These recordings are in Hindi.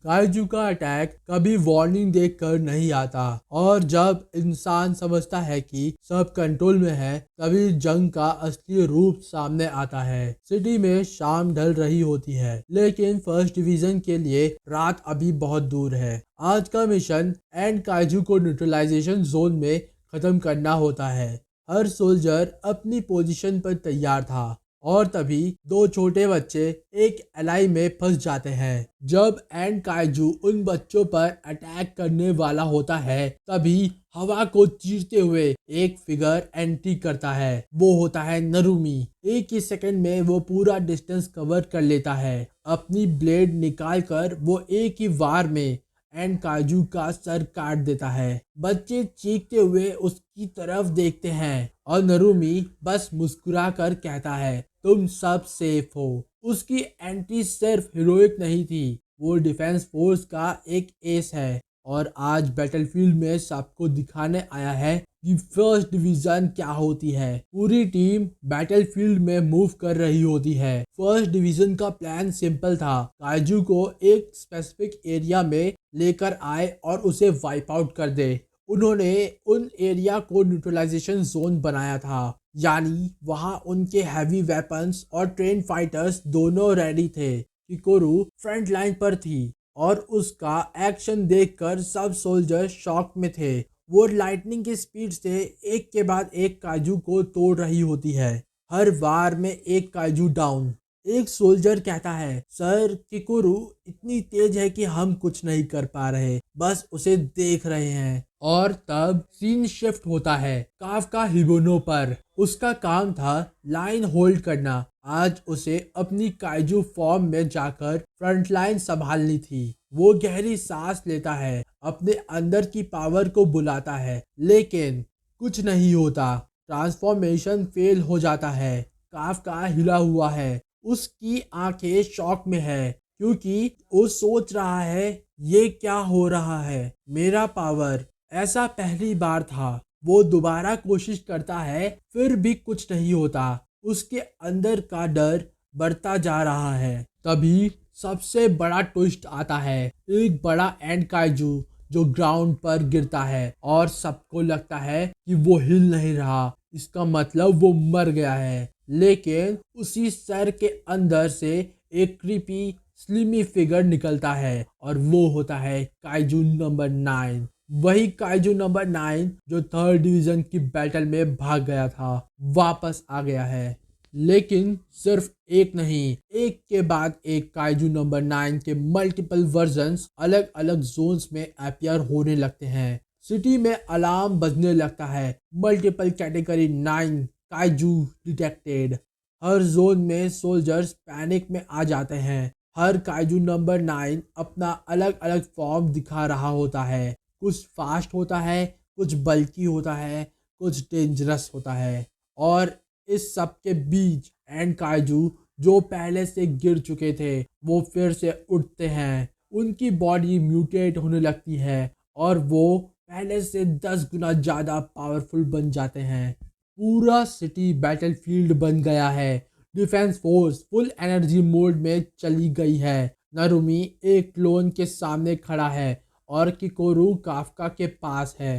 काइजू का अटैक कभी वार्निंग देकर नहीं आता और जब इंसान समझता है कि सब कंट्रोल में है तभी जंग का असली रूप सामने आता है। सिटी में शाम ढल रही होती है लेकिन फर्स्ट डिवीजन के लिए रात अभी बहुत दूर है। आज का मिशन एंड काइजू को न्यूट्रलाइजेशन जोन में खत्म करना होता है। हर सोल्जर अपनी पोजीशन पर तैयार था और तभी दो छोटे बच्चे एक एलाई में फंस जाते हैं। जब एंड काइजू उन बच्चों पर अटैक करने वाला होता है तभी हवा को चीरते हुए एक फिगर एंट्री करता है। वो होता है नरुमी। एक ही सेकंड में वो पूरा डिस्टेंस कवर कर लेता है। अपनी ब्लेड निकाल कर वो एक ही वार में एंड काजू का सर काट देता है। बच्चे चीखते हुए उसकी तरफ देखते हैं और नरुमी बस मुस्कुरा कर कहता है तुम सब सेफ हो। उसकी एंट्री सिर्फ हीरोइक नहीं थी, वो डिफेंस फोर्स का एक एस है और आज बैटलफील्ड में सबको दिखाने आया है कि फर्स्ट डिवीजन क्या होती है। पूरी टीम बैटलफील्ड में मूव कर रही होती है। फर्स्ट डिवीजन का प्लान सिंपल था, काइजू को एक स्पेसिफिक एरिया में लेकर आए और उसे वाइप आउट कर दे। उन्होंने उन एरिया को न्यूट्रलाइजेशन जोन बनाया था, यानी वहां उनके हैवी वेपन्स और ट्रेन फाइटर्स दोनों रेडी थे। किकोरू फ्रंट लाइन पर थी और उसका एक्शन देखकर सब सोल्जर शॉक में थे। वो लाइटनिंग की स्पीड से एक के बाद एक काजू को तोड़ रही होती है। हर वार में एक काजू डाउन। एक सोल्जर कहता है सर किकुरु इतनी तेज है कि हम कुछ नहीं कर पा रहे, बस उसे देख रहे हैं। और तब सीन शिफ्ट होता है काफका हिबोनो पर। उसका काम था लाइन होल्ड करना। आज उसे अपनी काइजू फॉर्म में जाकर फ्रंट लाइन संभालनी थी। वो गहरी सांस लेता है, अपने अंदर की पावर को बुलाता है, लेकिन कुछ नहीं होता। ट्रांसफॉर्मेशन फेल हो जाता है। काफका हिला हुआ है, उसकी आंखें शॉक में है क्योंकि वो सोच रहा है ये क्या हो रहा है, मेरा पावर। ऐसा पहली बार था। वो दोबारा कोशिश करता है फिर भी कुछ नहीं होता। उसके अंदर का डर बढ़ता जा रहा है। तभी सबसे बड़ा ट्विस्ट आता है। एक बड़ा एंड काइजू जो ग्राउंड पर गिरता है और सबको लगता है कि वो हिल नहीं रहा, इसका मतलब वो मर गया है। लेकिन उसी सर के अंदर से एक क्रीपी स्लिमी फिगर निकलता है और वो होता है काइजू नंबर 9। वही काइजू नंबर 9 जो थर्ड डिवीजन की बैटल में भाग गया था, वापस आ गया है। लेकिन सिर्फ एक नहीं, एक के बाद एक काइजू नंबर 9 के मल्टीपल वर्जन्स अलग अलग जोन्स में अपीयर होने लगते हैं। सिटी में अलार्म बजने लगता है, मल्टीपल कैटेगरी 9 काइजू डिटेक्टेड। हर जोन में सोल्जर्स पैनिक में आ जाते हैं। हर काइजू नंबर 9 अपना अलग अलग फॉर्म दिखा रहा होता है। कुछ फास्ट होता है, कुछ बल्कि होता है, कुछ डेंजरस होता है। और इस सब के बीच एंड काइजू जो पहले से गिर चुके थे वो फिर से उठते हैं। उनकी बॉडी म्यूटेट होने लगती है और वो पहले से 10 गुना ज़्यादा पावरफुल बन जाते हैं। पूरा सिटी बैटलफील्ड बन गया है। Defence force full energy mode में चली गई है। नरुमी एक क्लोन के सामने खड़ा है और किकोरू काफका के पास है।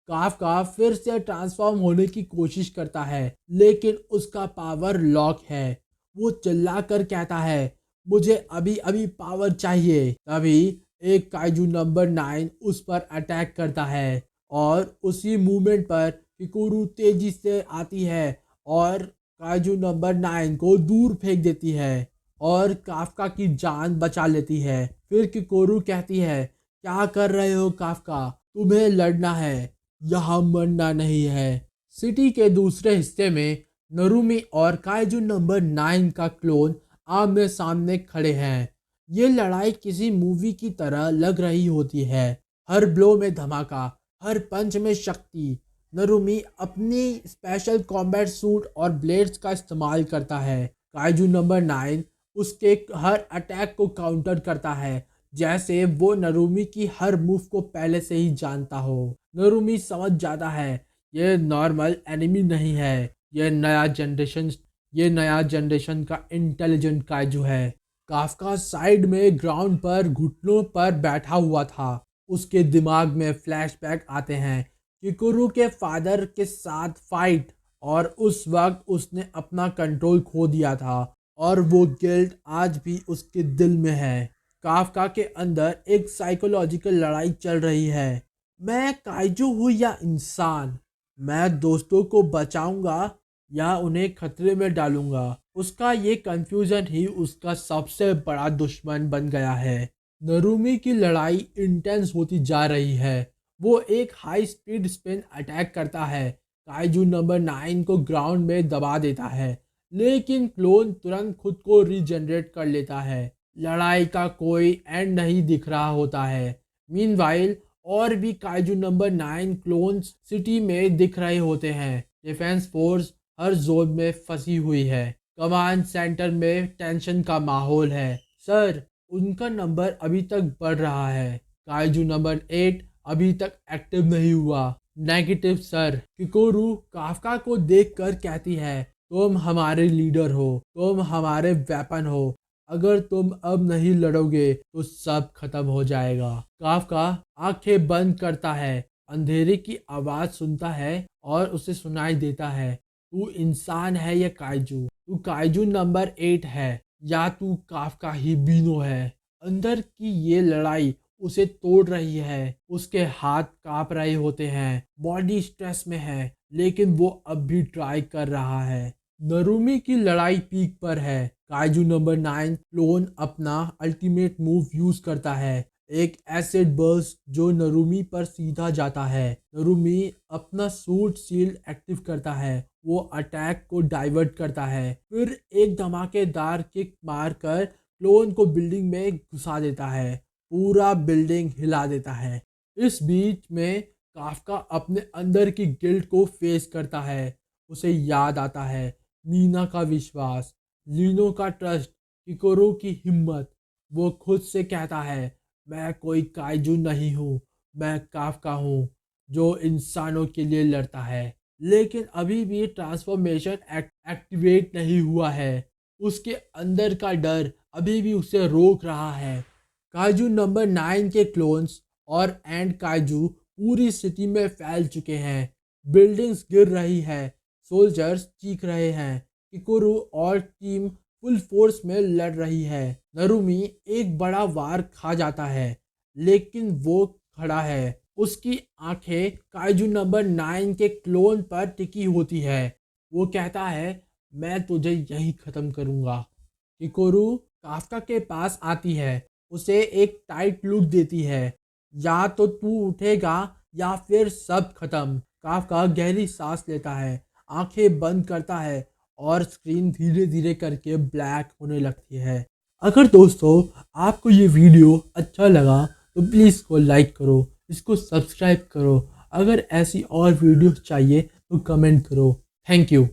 काफका फिर से ट्रांसफॉर्म होने की कोशिश करता है लेकिन उसका पावर लॉक है। वो चिल्लाकर कहता है मुझे अभी अभी पावर चाहिए। तभी एक काइजू नंबर 9 उस पर अटैक करता है और उसी मूवमेंट पर किकुरु तेजी से आती है और काइजू नंबर 9 को दूर फेंक देती है और काफका की जान बचा लेती है। फिर किकुरु कहती है क्या कर रहे हो काफका, तुम्हें लड़ना है, यहाँ मरना नहीं है। सिटी के दूसरे हिस्से में नरुमी और काइजू नंबर 9 का क्लोन आमने सामने खड़े हैं। ये लड़ाई किसी मूवी की तरह लग रही होती है। हर ब्लो में धमाका, हर पंच में शक्ति। नरुमी अपनी स्पेशल कॉम्बैट सूट और ब्लेड्स का इस्तेमाल करता है। काइजू नंबर 9 उसके हर अटैक को काउंटर करता है जैसे वो नरुमी की हर मूव को पहले से ही जानता हो। नरुमी समझ जाता है ये नॉर्मल एनिमी नहीं है, ये नया जनरेशन का इंटेलिजेंट काइजू है। काफका साइड में ग्राउंड पर घुटनों पर बैठा हुआ था। उसके दिमाग में फ्लैशबैक आते हैं किकुरु के फादर के साथ फाइट, और उस वक्त उसने अपना कंट्रोल खो दिया था और वो गिल्ट आज भी उसके दिल में है। काफका के अंदर एक साइकोलॉजिकल लड़ाई चल रही है। मैं काइजू हूँ या इंसान? मैं दोस्तों को बचाऊंगा या उन्हें खतरे में डालूंगा? उसका ये कंफ्यूजन ही उसका सबसे बड़ा दुश्मन बन गया है। नरूमी की लड़ाई इंटेंस होती जा रही है। वो एक हाई स्पीड स्पिन अटैक करता है, काइजू नंबर 9 को ग्राउंड में दबा देता है, लेकिन क्लोन तुरंत खुद को रीजनरेट कर लेता है। लड़ाई का कोई एंड नहीं दिख रहा होता है। मीनवाइल और भी काइजू नंबर 9 क्लोन्स सिटी में दिख रहे होते हैं। डिफेंस फोर्स हर जोन में फंसी हुई है। कमांड सेंटर में टेंशन का माहौल है। सर, उनका नंबर अभी तक बढ़ रहा है। काइजू नंबर 8 अभी तक एक्टिव नहीं हुआ। Negative sir. किकोरू काफका को देखकर कहती है, तुम हमारे लीडर हो, तुम हमारे वेपन हो। अगर तुम अब नहीं लड़ोगे तो सब खत्म हो जाएगा। काफका आंखें बंद करता है, अंधेरे की आवाज सुनता है और उसे सुनाई देता है, तू इंसान है या काइजू? तू काइजू नंबर 8 है या तू काफका ही बीनो है? अंदर की ये लड़ाई उसे तोड़ रही है। उसके हाथ कांप रहे होते हैं, बॉडी स्ट्रेस में है, लेकिन वो अब भी ट्राई कर रहा है। नरूमी की लड़ाई पीक पर है। काइजू नंबर 9 क्लोन अपना अल्टीमेट मूव यूज करता है, एक एसिड बर्स्ट जो नरूमी पर सीधा जाता है। नरूमी अपना सूट शील्ड एक्टिव करता है, वो अटैक को डाइवर्ट करता है, फिर एक धमाकेदार किक मारकर क्लोन को बिल्डिंग में घुसा देता है। पूरा बिल्डिंग हिला देता है। इस बीच में काफका अपने अंदर की गिल्ट को फेस करता है। उसे याद आता है मीना का विश्वास, लीनो का ट्रस्ट, किकोरो की हिम्मत। वो खुद से कहता है, मैं कोई काइजू नहीं हूँ, मैं काफका हूँ जो इंसानों के लिए लड़ता है। लेकिन अभी भी ट्रांसफॉर्मेशन एक्टिवेट नहीं हुआ है। उसके अंदर का डर अभी भी उसे रोक रहा है। काइजू नंबर 9 के क्लोन्स और एंड काइजू पूरी सिटी में फैल चुके हैं। बिल्डिंग्स गिर रही है, सोल्जर्स चीख रहे हैं। किकुरु और टीम फुल फोर्स में लड़ रही है। नरूमी एक बड़ा वार खा जाता है, लेकिन वो खड़ा है। उसकी आंखें काइजू नंबर 9 के क्लोन पर टिकी होती है। वो कहता है, मैं तुझे यही खत्म करूंगा। किकुरु काफका के पास आती है, उसे एक टाइट लुक देती है, या तो तू उठेगा या फिर सब खत्म। काफका गहरी सांस लेता है, आंखें बंद करता है और स्क्रीन धीरे धीरे करके ब्लैक होने लगती है। अगर दोस्तों आपको ये वीडियो अच्छा लगा तो प्लीज़ इसको लाइक करो, इसको सब्सक्राइब करो। अगर ऐसी और वीडियोस चाहिए तो कमेंट करो। Thank you.